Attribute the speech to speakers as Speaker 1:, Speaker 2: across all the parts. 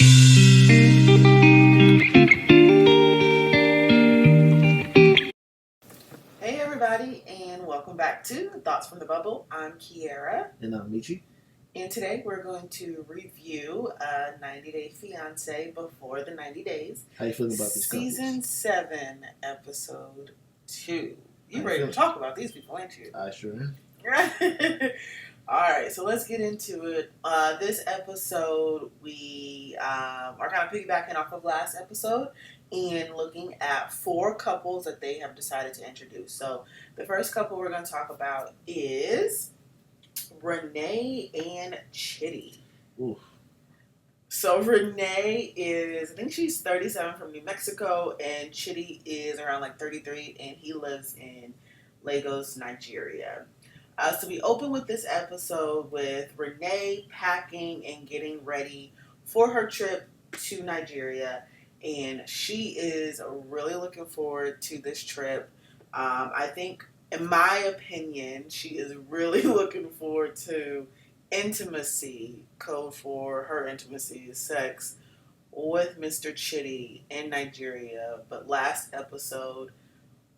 Speaker 1: Hey everybody, and welcome back to Thoughts from the Bubble. I'm Kiera,
Speaker 2: And I'm Michi.
Speaker 1: and today we're going to review 90 Day Fiancé before the 90 days.
Speaker 2: How you feeling about these couples?
Speaker 1: Season 7, Episode 2. You
Speaker 2: How
Speaker 1: ready
Speaker 2: you
Speaker 1: to talk about these people, ain't you?
Speaker 2: I sure am.
Speaker 1: Alright, so let's get into it. This episode, we are kind of piggybacking off of last episode and looking at 4 couples that they have decided to introduce. So the first couple we're going to talk about is Renee and Chitty.
Speaker 2: Oof.
Speaker 1: So Renee is, I think she's 37 from New Mexico, and Chitty is around like 33, and he lives in Lagos, Nigeria. So we open with this episode with Renee packing and getting ready for her trip to Nigeria, and she is really looking forward to this trip. I think, in my opinion, she is really looking forward to intimacy. Code for her intimacy is sex with Mr. Chitty in Nigeria. But last episode,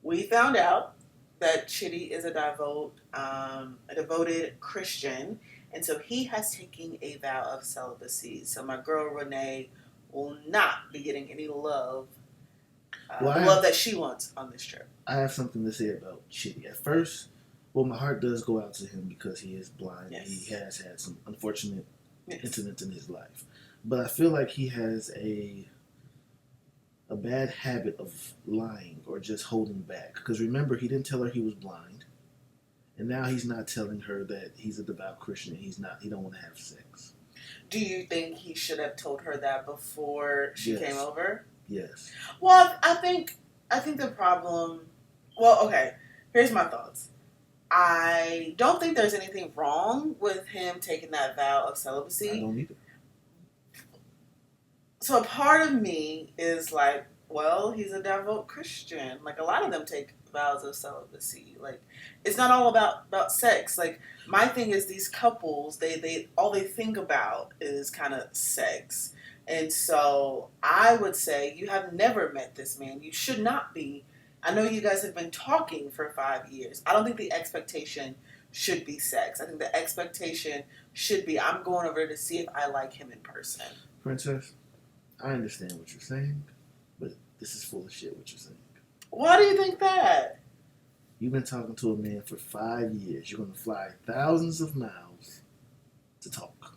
Speaker 1: we found out that Chitty is a devoted Christian, and so he has taken a vow of celibacy. So my girl Renee will not be getting any love, the love that she wants on this trip.
Speaker 2: I have something to say about Chitty. At first, my heart does go out to him because he is blind.
Speaker 1: Yes.
Speaker 2: He has had some unfortunate incidents in his life. But I feel like he has a bad habit of lying or just holding back. Because remember, he didn't tell her he was blind. And now he's not telling her that he's a devout Christian and he don't want to have sex.
Speaker 1: Do you think he should have told her that before she came over?
Speaker 2: Yes.
Speaker 1: Well, I think the problem... Well, okay, here's my thoughts. I don't think there's anything wrong with him taking that vow of celibacy.
Speaker 2: I don't either.
Speaker 1: So a part of me is like, well, he's a devout Christian. Like, a lot of them take vows of celibacy. Like, it's not all about sex. Like, my thing is these couples, they all they think about is kind of sex. And so I would say you have never met this man. You should not be. I know you guys have been talking for 5 years. I don't think the expectation should be sex. I think the expectation should be, I'm going over to see if I like him in person.
Speaker 2: Princess, I understand what you're saying, but this is full of shit what you're saying.
Speaker 1: Why do you think that?
Speaker 2: You've been talking to a man for 5 years. You're going to fly thousands of miles to talk.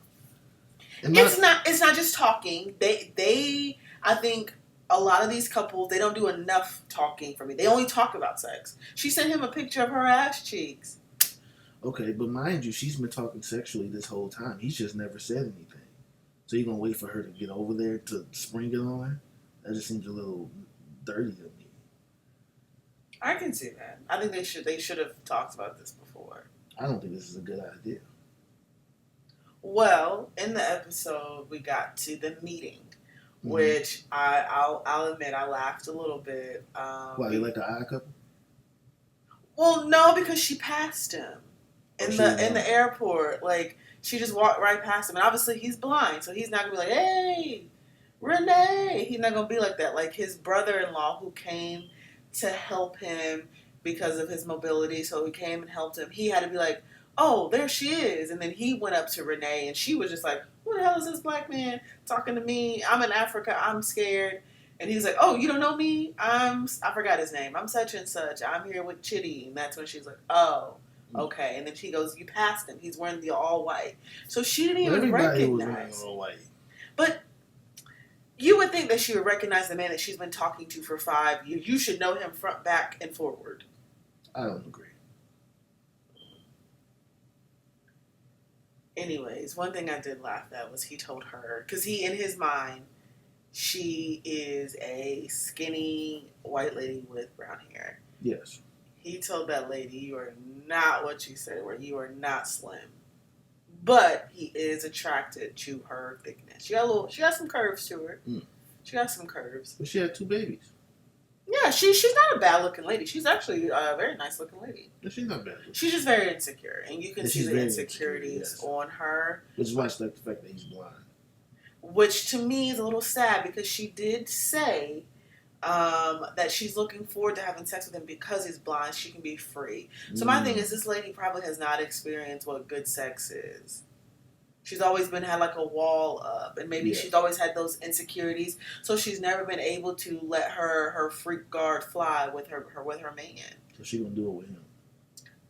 Speaker 1: It's not just talking. I think a lot of these couples, they don't do enough talking for me. They only talk about sex. She sent him a picture of her ass cheeks.
Speaker 2: Okay, but mind you, she's been talking sexually this whole time. He's just never said anything. So you're going to wait for her to get over there to spring it on her? That just seems a little dirty to me.
Speaker 1: I can see that. I think they should have talked about this before.
Speaker 2: I don't think this is a good idea.
Speaker 1: Well, in the episode, we got to the meeting, which I'll admit I laughed a little bit.
Speaker 2: Why, you like the eye couple?
Speaker 1: Well, no, because she passed him in the airport. Like, she just walked right past him, and obviously he's blind, so he's not gonna be like, "Hey, Renee." He's not gonna be like that. Like, his brother-in-law who came to help him because of his mobility, so he came and helped him. He had to be like, "Oh, there she is," and then he went up to Renee, and she was just like, "Who the hell is this black man talking to me? I'm in Africa. I'm scared." And he's like, "Oh, you don't know me? I forgot his name. I'm such and such. I'm here with Chitty." And that's when she's like, "Oh, okay." And then she goes, "You passed him. He's wearing the all white." So she didn't even recognize.
Speaker 2: Was wearing all white.
Speaker 1: But you would think that she would recognize the man that she's been talking to for 5 years. You should know him front, back, and forward.
Speaker 2: I don't agree.
Speaker 1: Anyways, one thing I did laugh at was he told her, because in his mind, she is a skinny white lady with brown hair.
Speaker 2: Yes.
Speaker 1: He told that lady, "You are not what you said, where you are not slim." But he is attracted to her thickness. She got some curves to her. She got some curves.
Speaker 2: But she had 2 babies.
Speaker 1: Yeah, she's not a bad looking lady. She's actually a very nice looking lady.
Speaker 2: No, she's not bad looking.
Speaker 1: She's just very insecure, and you can see the insecurities on her.
Speaker 2: Which is why she like the fact that he's blind.
Speaker 1: which to me is a little sad because she did say that she's looking forward to having sex with him because he's blind. She can be free. So my thing is, this lady probably has not experienced what good sex is. She's always been had like a wall up, and maybe she's always had those insecurities. So she's never been able to let her freak guard fly with her man.
Speaker 2: So she gonna do it with him.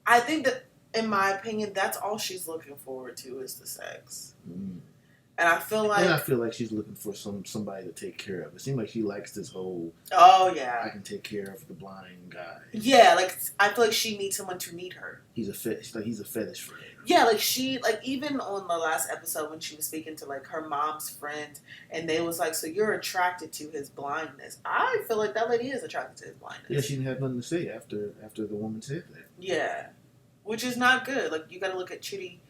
Speaker 1: I think that, in my opinion, that's all she's looking forward to is the sex. And I feel like
Speaker 2: she's looking for somebody to take care of. It seems like she likes this whole.
Speaker 1: Oh yeah.
Speaker 2: I can take care of the blind guy.
Speaker 1: Yeah, like I feel like she needs someone to need her.
Speaker 2: He's a fetish for her.
Speaker 1: Yeah, like even on the last episode when she was speaking to like her mom's friend, and they was like, "So you're attracted to his blindness?" I feel like that lady is attracted to his blindness.
Speaker 2: Yeah, she didn't have nothing to say after the woman said that.
Speaker 1: Yeah, which is not good. Like you got to look at Chitty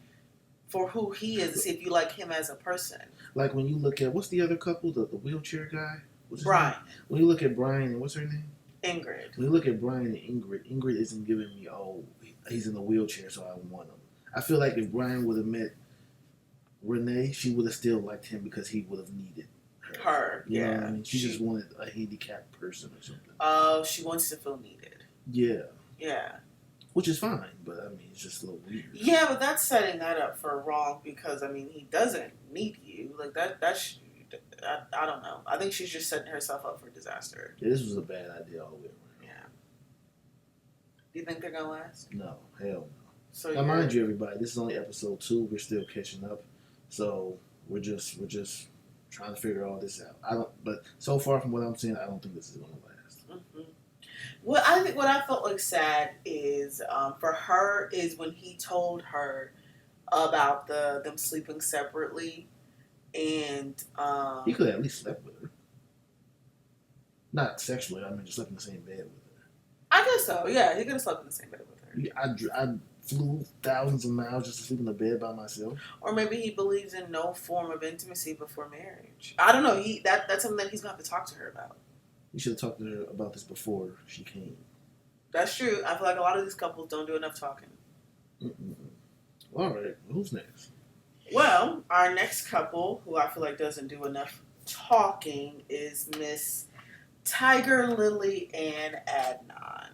Speaker 1: for who he is, to see if you like him as a person.
Speaker 2: Like when you look at, what's the other couple, the wheelchair guy?
Speaker 1: Brian.
Speaker 2: When you look at Brian and what's her name?
Speaker 1: Ingrid.
Speaker 2: When you look at Brian and Ingrid isn't giving me, oh, he's in a wheelchair, so I want him. I feel like if Brian would have met Renee, she would have still liked him because he would have needed her. You know what I mean? She just wanted a handicapped person or something.
Speaker 1: Oh, she wants to feel needed.
Speaker 2: Yeah.
Speaker 1: Yeah.
Speaker 2: Which is fine, but I mean, it's just a little weird.
Speaker 1: Yeah, but that's setting that up for wrong because, I mean, he doesn't need you. Like, that's I don't know. I think she's just setting herself up for disaster.
Speaker 2: Yeah, this was a bad idea all the way around.
Speaker 1: Yeah. Do you think they're going to last?
Speaker 2: No, hell no.
Speaker 1: So
Speaker 2: now, mind you, everybody, this is only episode 2. We're still catching up. So, we're just trying to figure all this out. But so far from what I'm seeing, I don't think this is going to last.
Speaker 1: Mm-hmm. Well, I think what I felt like sad is for her is when he told her about them sleeping separately, and
Speaker 2: he could have at least slept with her, not sexually. I mean, just slept in the same bed with her.
Speaker 1: I guess so. Yeah, he could have slept in the same bed with her.
Speaker 2: I flew thousands of miles just to sleep in the bed by myself.
Speaker 1: Or maybe he believes in no form of intimacy before marriage. I don't know. That's something that he's going to have to talk to her about.
Speaker 2: You should have talked to her about this before she came.
Speaker 1: That's true. I feel like a lot of these couples don't do enough talking.
Speaker 2: All right. Who's next?
Speaker 1: Well, our next couple, who I feel like doesn't do enough talking, is Miss Tiger Lily and Adnan.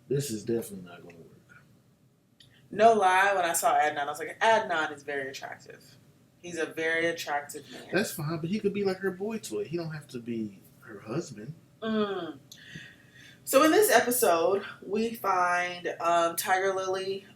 Speaker 2: This is definitely not going to work.
Speaker 1: No lie, when I saw Adnan, I was like, Adnan is very attractive. He's a very attractive man.
Speaker 2: That's fine, but he could be like her boy toy. He don't have to be her husband.
Speaker 1: So in this episode, we find Tiger Lily,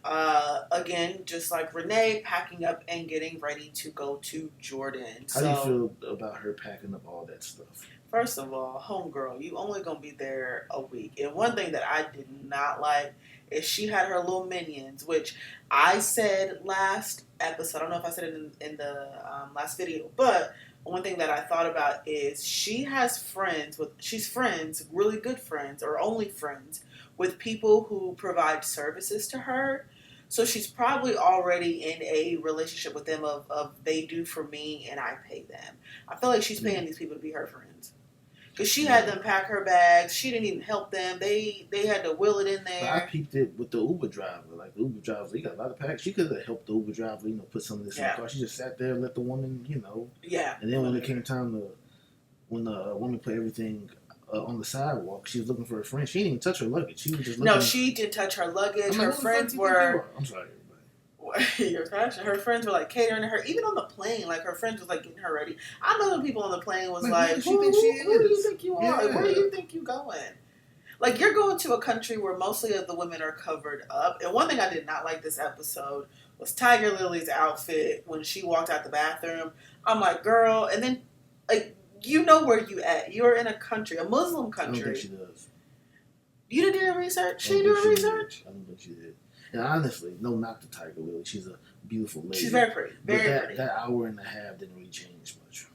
Speaker 1: again, just like Renee, packing up and getting ready to go to Jordan.
Speaker 2: How do you feel about her packing up all that stuff?
Speaker 1: First of all, homegirl, you only going to be there a week. And one thing that I did not like is she had her little minions, which I said last episode. I don't know if I said it in the last video, but one thing that I thought about is she's friends, really good friends, or only friends, with people who provide services to her. So she's probably already in a relationship with them of they do for me and I pay them. I feel like she's paying these people to be her friends. Because she had them pack her bags. She didn't even help them. They had to wheel it in there.
Speaker 2: But I peeped it with the Uber driver. Like, the Uber driver, he got a lot of packs. She could have helped the Uber driver, put some of this in the car. She just sat there and let the woman,
Speaker 1: Yeah.
Speaker 2: And then when it came time when the woman put everything on the sidewalk, she was looking for her friend. She didn't even touch her luggage. She was just looking.
Speaker 1: No, she didn't touch her luggage. Her friends
Speaker 2: were. I'm sorry, everybody.
Speaker 1: Your fashion. Her friends were like catering to her, even on the plane. Like her friends was like getting her ready. I know the people on the plane was like, "Who do you think you are? Yeah. Where do you think you going?" Like you're going to a country where mostly of the women are covered up. And one thing I did not like this episode was Tiger Lily's outfit when she walked out the bathroom. I'm like, girl, and then like where you at? You're in a country, a Muslim country.
Speaker 2: I don't think she does.
Speaker 1: You didn't do your research. She did her research.
Speaker 2: I don't think she did. And honestly, no knock to Tiger Lily. She's a beautiful lady.
Speaker 1: She's very pretty. Very pretty.
Speaker 2: That hour and a half didn't really change much.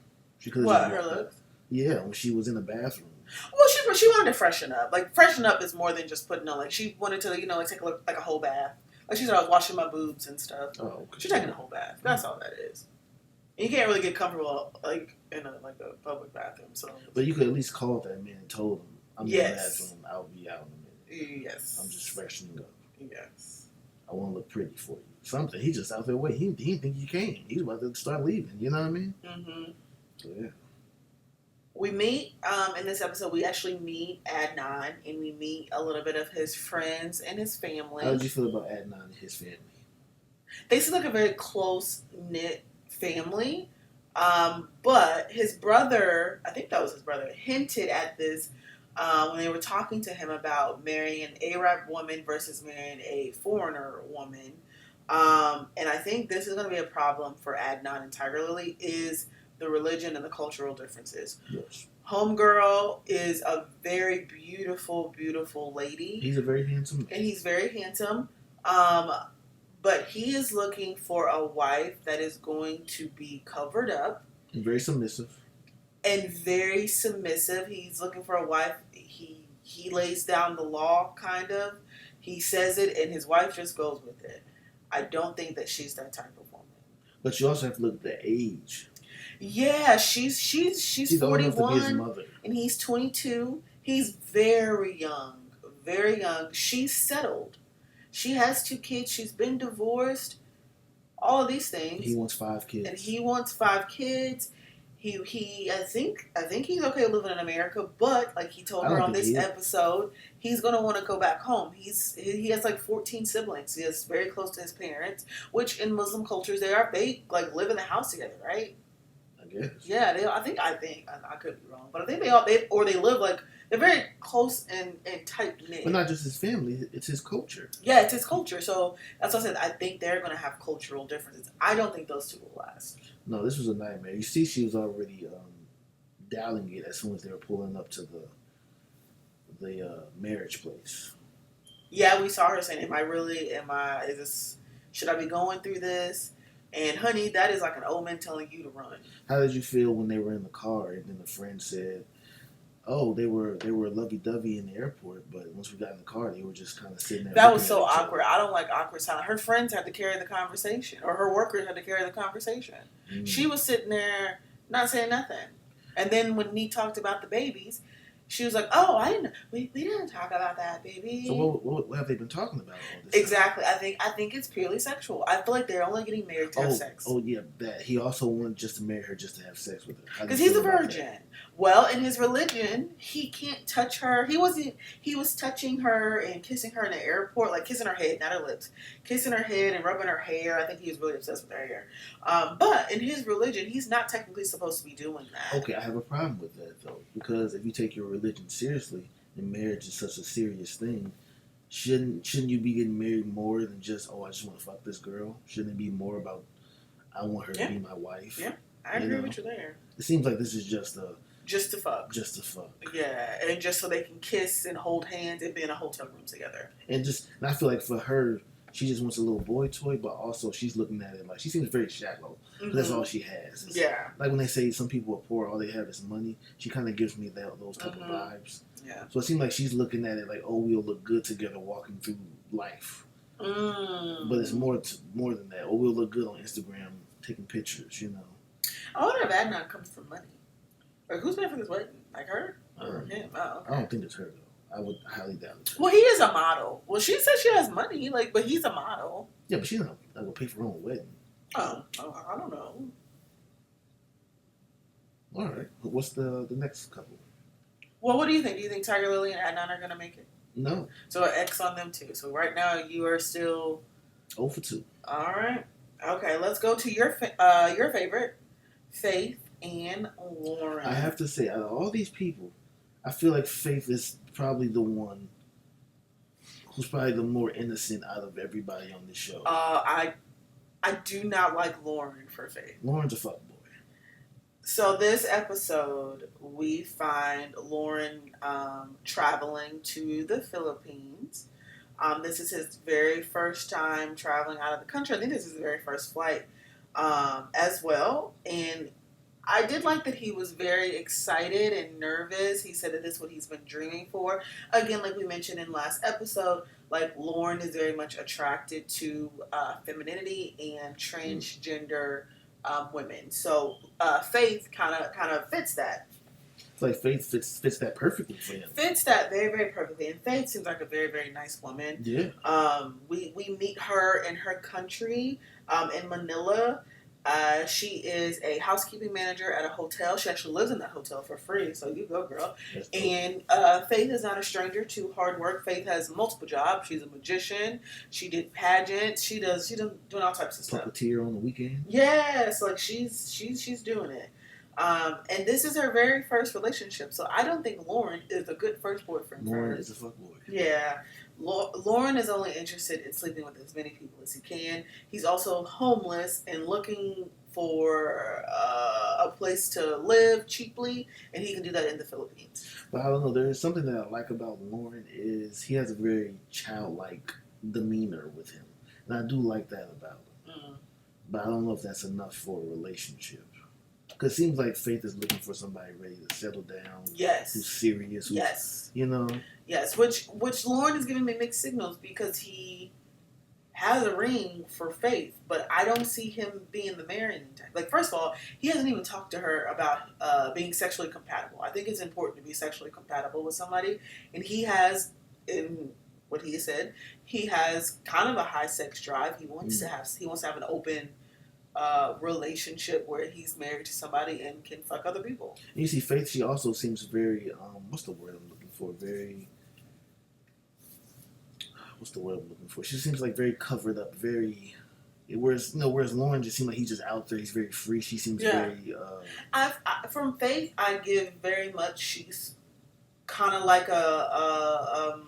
Speaker 1: Her looks?
Speaker 2: Yeah, when she was in the bathroom.
Speaker 1: Well, she wanted to freshen up. Like, freshen up is more than just putting on. Like, she wanted to, like, take a whole bath. Like, she said I was washing my boobs and stuff.
Speaker 2: Oh, okay.
Speaker 1: She's taking a whole bath. That's all that is. And you can't really get comfortable, like, in a public bathroom. So.
Speaker 2: But you could at least call that man and told him, I'm in the bathroom. I'll be out in a minute.
Speaker 1: Yes.
Speaker 2: I'm just freshening up.
Speaker 1: Yes.
Speaker 2: I want to look pretty for you. Something. He just out there waiting. He didn't think you came. He was about to start leaving. You know what I mean?
Speaker 1: Mm-hmm.
Speaker 2: So yeah.
Speaker 1: We meet in this episode. We actually meet Adnan, and we meet a little bit of his friends and his family.
Speaker 2: How did you feel about Adnan and his family?
Speaker 1: They seem like a very close knit family. But his brother, I think that was his brother, hinted at this when they were talking to him about marrying an Arab woman versus marrying a foreigner woman. And I think this is going to be a problem for Adnan and Tiger Lily is the religion and the cultural differences.
Speaker 2: Yes.
Speaker 1: Homegirl is a very beautiful, beautiful lady.
Speaker 2: He's a very handsome man.
Speaker 1: And he's very handsome. But he is looking for a wife that is going to be covered up.
Speaker 2: And very submissive.
Speaker 1: And very submissive. He's looking for a wife. He lays down the law, kind of. He says it, and his wife just goes with it. I don't think that she's that type of woman.
Speaker 2: But you also have to look at the age.
Speaker 1: Yeah, she's 41,
Speaker 2: old enough to be his mother.
Speaker 1: And he's 22. He's very young, very young. She's settled. She has 2 kids. She's been divorced. All of these things.
Speaker 2: He wants 5 kids.
Speaker 1: And he wants 5 kids. I think he's okay living in America, but like he told her on this episode, he's gonna want to go back home. He has like 14 siblings. He is very close to his parents, which in Muslim cultures they like live in the house together, right?
Speaker 2: I guess.
Speaker 1: Yeah, I think I could be wrong, but I think they live like they're very close and tight knit.
Speaker 2: But not just his family; it's his culture.
Speaker 1: Yeah, it's his culture. So that's what I said. I think they're gonna have cultural differences. I don't think those two will last.
Speaker 2: No, this was a nightmare. You see, she was already dialing it as soon as they were pulling up to the marriage place.
Speaker 1: Yeah, we saw her saying, should I be going through this? And honey, that is like an old man telling you to run.
Speaker 2: How did you feel when they were in the car and then the friend said, oh, they were lovey-dovey in the airport, but once we got in the car, they were just kind of sitting there.
Speaker 1: That was so awkward. I don't like awkward silence. Her friends had to carry the conversation, or her workers had to carry the conversation. Mm. She was sitting there not saying nothing. And then when he talked about the babies, she was like, oh, I didn't. We didn't talk about that, baby.
Speaker 2: So what have they been talking about all this
Speaker 1: exactly. Time? I think it's purely sexual. I feel like they're only getting married to have sex.
Speaker 2: Oh, yeah, that. He also wanted just to marry her just to have sex with her.
Speaker 1: Because he's a virgin. Well, in his religion, he can't touch her. He was touching her and kissing her in the airport, like kissing her head, not her lips. Kissing her head and rubbing her hair. I think he was really obsessed with her hair. But in his religion, he's not technically supposed to be doing that.
Speaker 2: Okay, I have a problem with that, though. Because if you take your religion seriously, and marriage is such a serious thing, shouldn't you be getting married more than just, oh, I just want to fuck this girl? Shouldn't it be more about, I want her to be my wife?
Speaker 1: Yeah, I agree with you there.
Speaker 2: It seems like this is just to fuck.
Speaker 1: Yeah, and just so they can kiss and hold hands and be in a hotel room together.
Speaker 2: And I feel like for her, she just wants a little boy toy, but also she's looking at it like she seems very shallow. Mm-hmm. That's all she has.
Speaker 1: Yeah.
Speaker 2: Like when they say some people are poor, all they have is money. She kind of gives me those type of vibes.
Speaker 1: Yeah.
Speaker 2: So it seems like she's looking at it like, oh, we'll look good together walking through life. But it's more than that. Oh, we'll look good on Instagram taking pictures, you know.
Speaker 1: I wonder if Adnan comes from money. Like, who's paying for this wedding? Like her? Or him? Oh, okay.
Speaker 2: I don't think it's her, though. I would highly doubt it.
Speaker 1: Well, he is a model. Well, she says she has money, but he's a model.
Speaker 2: Yeah, but she's not going to pay for her own wedding.
Speaker 1: Oh, I don't know.
Speaker 2: All right. What's the next couple?
Speaker 1: Well, what do you think? Do you think Tiger Lily and Adnan are going to make it?
Speaker 2: No.
Speaker 1: So an X on them, too. So right now, you are still
Speaker 2: 0 for 2.
Speaker 1: All right. Okay, let's go to your favorite, Faith and Lauren.
Speaker 2: I have to say, out of all these people, I feel like Faith is probably the one who's probably the more innocent out of everybody on this show.
Speaker 1: I do not like Lauren for Faith.
Speaker 2: Lauren's a fuckboy.
Speaker 1: So this episode, we find Lauren traveling to the Philippines. This is his very first time traveling out of the country. I think this is his very first flight as well. And I did like that he was very excited and nervous. He said that this is what he's been dreaming for. Again, like we mentioned in last episode, like Lauren is very much attracted to femininity and transgender women. So Faith kind of fits that.
Speaker 2: It's like Faith fits that perfectly for him.
Speaker 1: Fits that very, very perfectly. And Faith seems like a very, very nice woman.
Speaker 2: Yeah.
Speaker 1: We meet her in her country, in Manila. She is a housekeeping manager at a hotel. She actually lives in that hotel for free, so you go, girl. And Faith is not a stranger to hard work. Faith has multiple jobs. She's a magician. She did pageants. She does doing all types of stuff.
Speaker 2: Puppeteer on the weekend.
Speaker 1: Yes, like she's doing it. And this is her very first relationship, so I don't think Lauren is a good first boyfriend.
Speaker 2: Lauren is a fuckboy.
Speaker 1: Yeah. Lauren is only interested in sleeping with as many people as he can. He's also homeless and looking for a place to live cheaply, and he can do that in the Philippines.
Speaker 2: But I don't know. There's something that I like about Lauren is he has a very childlike demeanor with him, and I do like that about him.
Speaker 1: Mm.
Speaker 2: But I don't know if that's enough for a relationship. Because it seems like Faith is looking for somebody ready to settle down.
Speaker 1: Yes.
Speaker 2: Who's serious. Who's,
Speaker 1: yes.
Speaker 2: You know.
Speaker 1: Yes, which Lauren is giving me mixed signals because he has a ring for Faith, but I don't see him being the marrying type. Like, first of all, he hasn't even talked to her about being sexually compatible. I think it's important to be sexually compatible with somebody, and he has, in what he said, he has kind of a high sex drive. He wants to have an open relationship where he's married to somebody and can fuck other people.
Speaker 2: And you see, Faith, she also seems very what's the word I'm looking for? She seems like very covered up, very. Whereas Lauren just seems like he's just out there. He's very free. She seems very.
Speaker 1: From Faith, I give very much. She's kind of like a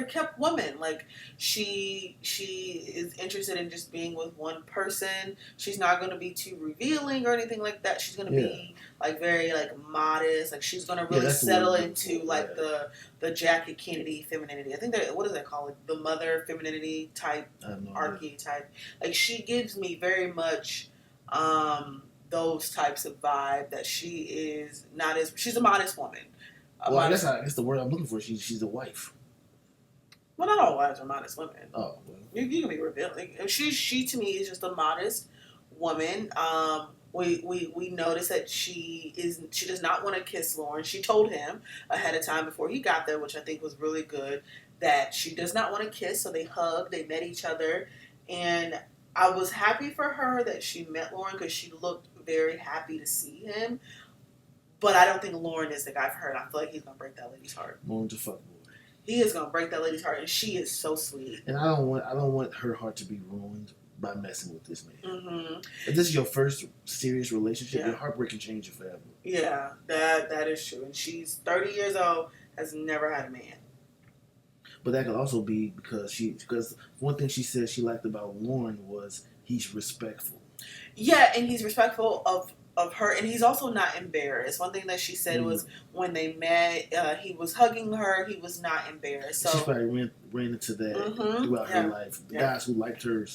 Speaker 1: kept woman. Like she is interested in just being with one person. She's not going to be too revealing or anything like that. She's going to be like very like modest. Like she's going to really settle into like the Jackie Kennedy femininity. I think what does that call it? The mother femininity type archetype. Like she gives me very much those types of vibe that she's a modest woman.
Speaker 2: I guess the word I'm looking for. She's a wife.
Speaker 1: Well, not all wives are modest women.
Speaker 2: Oh, well.
Speaker 1: You can be revealing. She to me is just a modest woman. We noticed that she does not want to kiss Lauren. She told him ahead of time before he got there, which I think was really good, that she does not want to kiss. So they hugged, they met each other, and I was happy for her that she met Lauren because she looked very happy to see him. But I don't think Lauren is the guy for her, and I feel like he's gonna break that lady's heart.
Speaker 2: Lauren's a fuckboy.
Speaker 1: He is gonna break that lady's heart, and she is so sweet.
Speaker 2: And I don't want her heart to be ruined by messing with this man.
Speaker 1: Mm-hmm.
Speaker 2: If this is your first serious relationship, your heartbreak can change your forever.
Speaker 1: Yeah, that is true. And she's 30 years old, has never had a man.
Speaker 2: But that could also be because one thing she said she liked about Lauren was he's respectful.
Speaker 1: Yeah, and he's respectful of her, and he's also not embarrassed. One thing that she said was when they met, he was hugging her. He was not embarrassed. So
Speaker 2: she probably ran into that throughout her life. The guys who liked her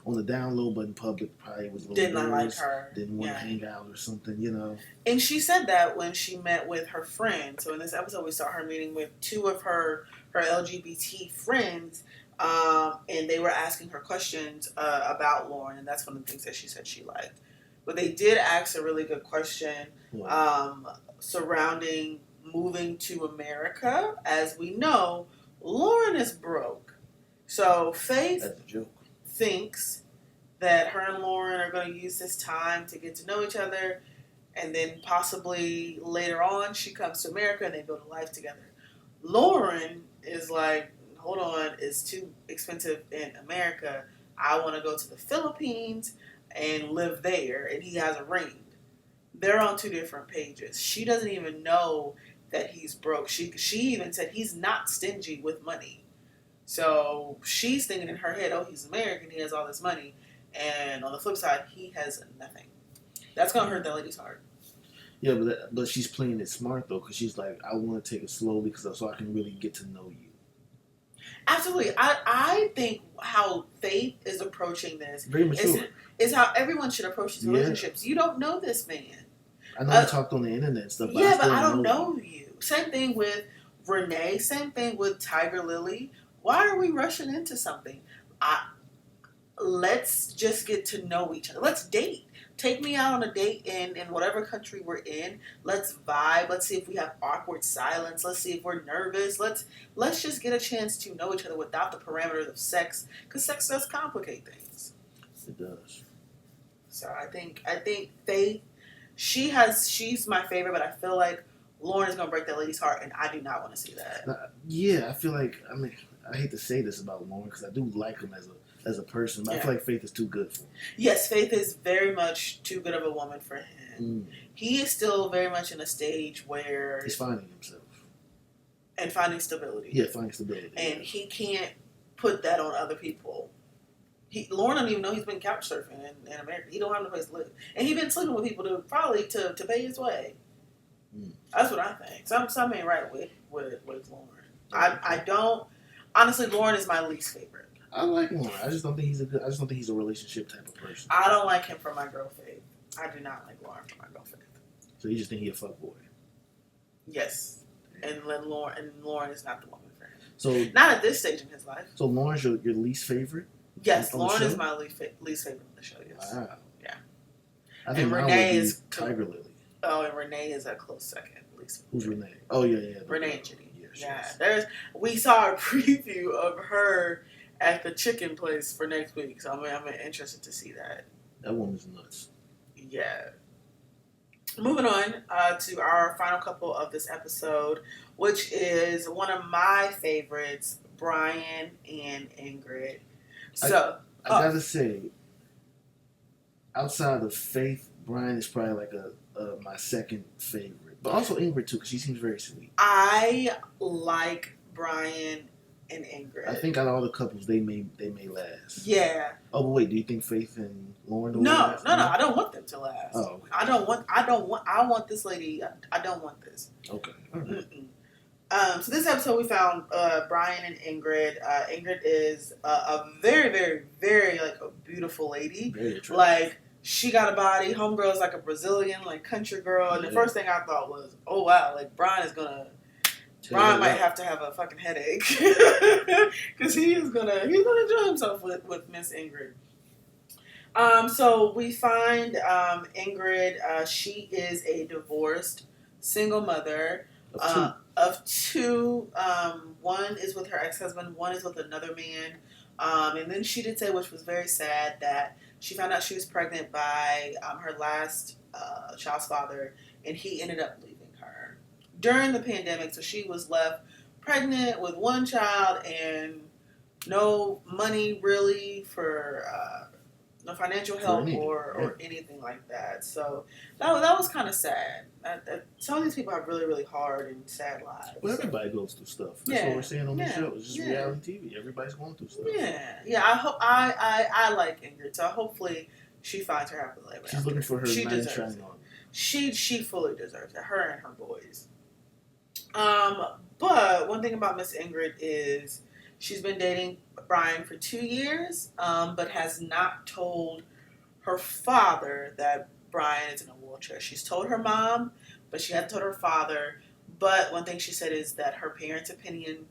Speaker 2: on the down low, but in public probably was a little
Speaker 1: did not like her.
Speaker 2: Didn't want to hang out or something, you know.
Speaker 1: And she said that when she met with her friend. So in this episode, we saw her meeting with two of her LGBT friends. And they were asking her questions about Lauren, and that's one of the things that she said she liked. But they did ask a really good question surrounding moving to America. As we know, Lauren is broke. So Faith thinks that her and Lauren are going to use this time to get to know each other, and then possibly later on she comes to America and they build a life together. Lauren is like, hold on, it's too expensive in America. I want to go to the Philippines and live there, and he has a ring. They're on two different pages. She doesn't even know that he's broke. She even said he's not stingy with money. So she's thinking in her head, oh, he's American, he has all this money. And on the flip side, he has nothing. That's going to hurt that lady's heart.
Speaker 2: Yeah, but she's playing it smart, though, because she's like, I want to take it slowly so I can really get to know you.
Speaker 1: Absolutely. I think how Faith is approaching this
Speaker 2: very mature.
Speaker 1: Is how everyone should approach these relationships. You don't know this man.
Speaker 2: I know we talked on the internet and stuff, but
Speaker 1: I don't know you. Same thing with Renee. Same thing with Tiger Lily. Why are we rushing into something? Let's just get to know each other. Let's date. Take me out on a date in whatever country we're in. Let's vibe. Let's see if we have awkward silence. Let's see if we're nervous. Let's just get a chance to know each other without the parameters of sex, because sex does complicate things.
Speaker 2: It does.
Speaker 1: So I think Faith, she's my favorite, but I feel like Lauren is gonna break that lady's heart, and I do not want to see that.
Speaker 2: Yeah, I feel like I hate to say this about Lauren because I do like him as a person, but I feel like Faith is too good for him.
Speaker 1: Yes, Faith is very much too good of a woman for him.
Speaker 2: Mm.
Speaker 1: He is still very much in a stage where
Speaker 2: he's finding himself
Speaker 1: and finding stability.
Speaker 2: Yeah, finding stability,
Speaker 1: and he can't put that on other people. Lauren don't even know he's been couch surfing in America. He don't have no place to live, and he been sleeping with people to pay his way. That's what I think. Something ain't right with Lauren. I don't honestly. Lauren is my least favorite.
Speaker 2: I like Lauren. I just don't think he's a relationship type of person.
Speaker 1: I don't like him for my girl Faith. I do not like Lauren for my girl Faith.
Speaker 2: So you just think he a fuckboy?
Speaker 1: Yes, and Lauren is not the woman for him.
Speaker 2: So
Speaker 1: not at this stage in his life.
Speaker 2: So Lauren's your least favorite?
Speaker 1: Yes, Lauren is my least favorite on the show. Yes.
Speaker 2: Wow.
Speaker 1: Yeah.
Speaker 2: I think Renee is Tiger Lily.
Speaker 1: Oh, and Renee is a close second. Least.
Speaker 2: Who's Renee? Oh yeah.
Speaker 1: Renee and Chitty. Yeah. We saw a preview of her at the chicken place for next week, so I'm interested to see that.
Speaker 2: That woman's nuts.
Speaker 1: Yeah. Moving on to our final couple of this episode, which is one of my favorites, Brian and Ingrid. So
Speaker 2: I gotta say, outside of Faith, Brian is probably like my second favorite, but also Ingrid too, because she seems very sweet.
Speaker 1: I like Brian and Ingrid.
Speaker 2: I think out of all the couples, they may last.
Speaker 1: Yeah.
Speaker 2: Oh, but wait, do you think Faith and Lauren will
Speaker 1: last? No. I don't want them to last.
Speaker 2: Oh. Okay.
Speaker 1: I want this lady. I don't want this.
Speaker 2: Okay. All right.
Speaker 1: So this episode we found Brian and Ingrid. Ingrid is a very, very, very like a beautiful lady.
Speaker 2: Very attractive.
Speaker 1: Like she got a body. Homegirl is like a Brazilian, like country girl. And the first thing I thought was, oh wow, like Brian might have to have a fucking headache because he's gonna enjoy himself with Miss Ingrid. So we find Ingrid. She is a divorced single mother of two. One is with her ex-husband. One is with another man. And then she did say, which was very sad, that she found out she was pregnant by her last child's father, and he ended up leaving her during the pandemic. So she was left pregnant with one child and no money really for no financial help or anything like that. So that was kind of sad. Some of these people have really, really hard and sad lives.
Speaker 2: Well, everybody goes through stuff. That's what we're saying on the show. It's just reality TV. Everybody's going through stuff.
Speaker 1: Yeah. I hope I like Ingrid. So hopefully she finds her happy life.
Speaker 2: She's looking for her man shining on.
Speaker 1: She fully deserves it. Her and her boys. But one thing about Miss Ingrid is she's been dating Brian for 2 years, but has not told her father that Brian is in a wheelchair. She's told her mom, but she hasn't told her father. But one thing she said is that her parents' opinion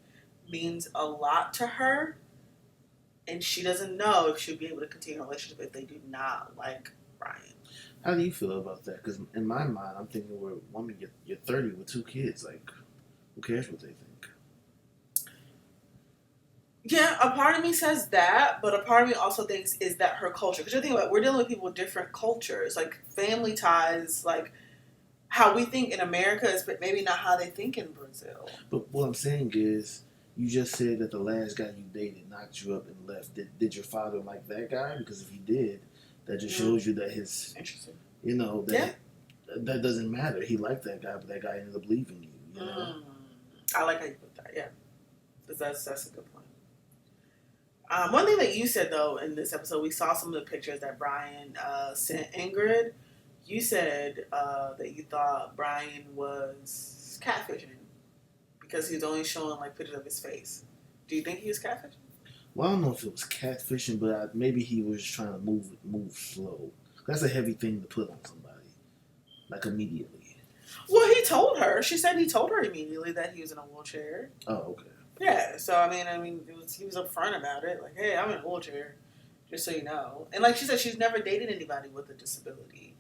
Speaker 1: means a lot to her, and she doesn't know if she'll be able to continue a relationship if they do not like Brian.
Speaker 2: How do you feel about that? Because in my mind, I'm thinking, well, woman, you're 30 with 2 kids. Like, who cares what they think?
Speaker 1: Yeah, a part of me says that, but a part of me also thinks is that her culture. Because you think about it, we're dealing with people with different cultures, like family ties, like how we think in America is maybe not how they think in Brazil.
Speaker 2: But what I'm saying is, you just said that the last guy you dated knocked you up and left. Did your father like that guy? Because if he did, that just shows you that his,
Speaker 1: interesting.
Speaker 2: You know, that doesn't matter. He liked that guy, but that guy ended up leaving you. You know?
Speaker 1: I like how you put that. Yeah, that's a good point. One thing that you said, though, in this episode, we saw some of the pictures that Brian sent Ingrid. You said that you thought Brian was catfishing because he was only showing like pictures of his face. Do you think he was catfishing?
Speaker 2: Well, I don't know if it was catfishing, but maybe he was trying to move slow. That's a heavy thing to put on somebody, like immediately.
Speaker 1: Well, he told her. She said he told her immediately that he was in a wheelchair.
Speaker 2: Oh, okay.
Speaker 1: Yeah, so I mean, he was upfront about it. Like, hey, I'm in a wheelchair, just so you know. And like she said, she's never dated anybody with a disability.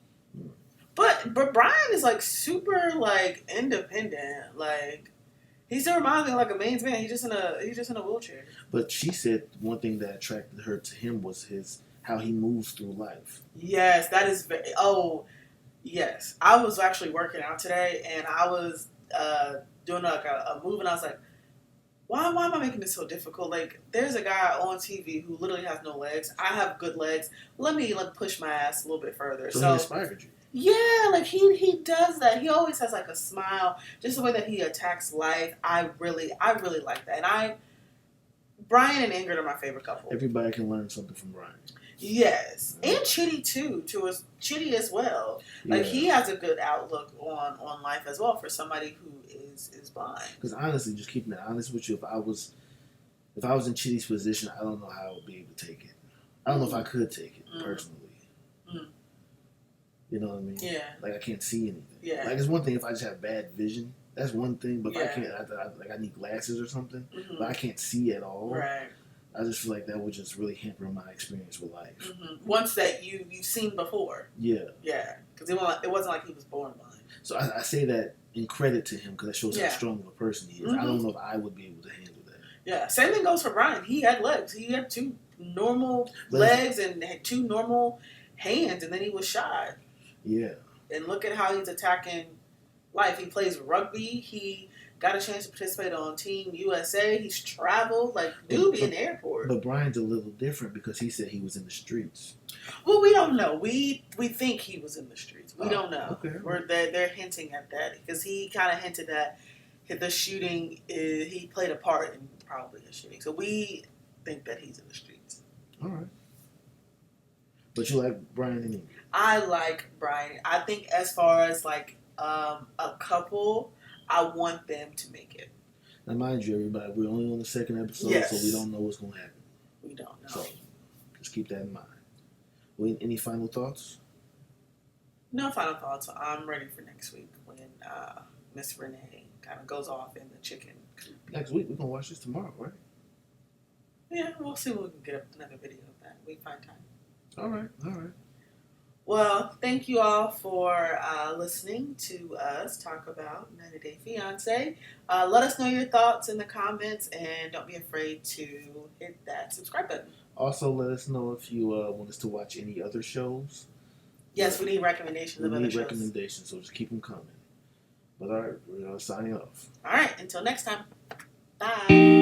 Speaker 1: But Brian is like super like independent. Like he still reminds me of like a man's man. He's just in a wheelchair.
Speaker 2: But she said one thing that attracted her to him was his how he moves through life.
Speaker 1: Yes, that is very. Oh, yes. I was actually working out today, and I was doing like a move, and I was like, why am I making this so difficult? Like, there's a guy on TV who literally has no legs. I have good legs. Let me like push my ass a little bit further.
Speaker 2: So he inspired you.
Speaker 1: Yeah, like he does that. He always has like a smile, just the way that he attacks life. I really like that. And Brian and Ingrid are my favorite couple.
Speaker 2: Everybody can learn something from Brian.
Speaker 1: Yes, and Chitty too. Chitty as well. Like he has a good outlook on life as well for somebody who is blind.
Speaker 2: Because honestly, just keeping it honest with you, if I was in Chitty's position, I don't know how I would be able to take it. I don't know if I could take it personally. You know what I mean?
Speaker 1: Yeah.
Speaker 2: Like I can't see anything.
Speaker 1: Yeah.
Speaker 2: Like it's one thing if I just have bad vision. That's one thing. But if I can't, I need glasses or something. But I can't see at all.
Speaker 1: Right.
Speaker 2: I just feel like that would just really hamper my experience with life.
Speaker 1: Once that you've seen before.
Speaker 2: Yeah.
Speaker 1: Yeah. Because it wasn't like he was born blind.
Speaker 2: So I say that in credit to him because that shows how strong of a person he is. I don't know if I would be able to handle that.
Speaker 1: Yeah. Same thing goes for Brian. He had legs. He had 2 normal legs and had 2 normal hands, and then he was shot.
Speaker 2: Yeah.
Speaker 1: And look at how he's attacking life. He plays rugby. He got a chance to participate on Team USA. He's traveled. Like, dude be in the airport.
Speaker 2: But Brian's a little different because he said he was in the streets.
Speaker 1: Well, we don't know. We think he was in the streets. We don't know.
Speaker 2: Okay.
Speaker 1: They're hinting at that because he kind of hinted that the shooting, he played a part in probably the shooting. So we think that he's in the streets.
Speaker 2: All right. But you like Brian and Ingrid?
Speaker 1: I like Brian. I think as far as like a couple, I want them to make it.
Speaker 2: Now, mind you, everybody, we're only on the 2nd episode, so we don't know what's going to happen.
Speaker 1: We don't know.
Speaker 2: So just keep that in mind. Well, any final thoughts?
Speaker 1: No final thoughts. I'm ready for next week when Miss Renee kind of goes off in the chicken coop.
Speaker 2: Next week? We're going to watch this tomorrow, right?
Speaker 1: Yeah, we'll see when we can get another video of that. We find time.
Speaker 2: All right.
Speaker 1: Well, thank you all for listening to us talk about 90 Day Fiancé. Let us know your thoughts in the comments, and don't be afraid to hit that subscribe button.
Speaker 2: Also, let us know if you want us to watch any other shows.
Speaker 1: Yes, we need recommendations of other shows.
Speaker 2: We need recommendations, so just keep them coming. But all right, we're signing off.
Speaker 1: All right, until next time. Bye.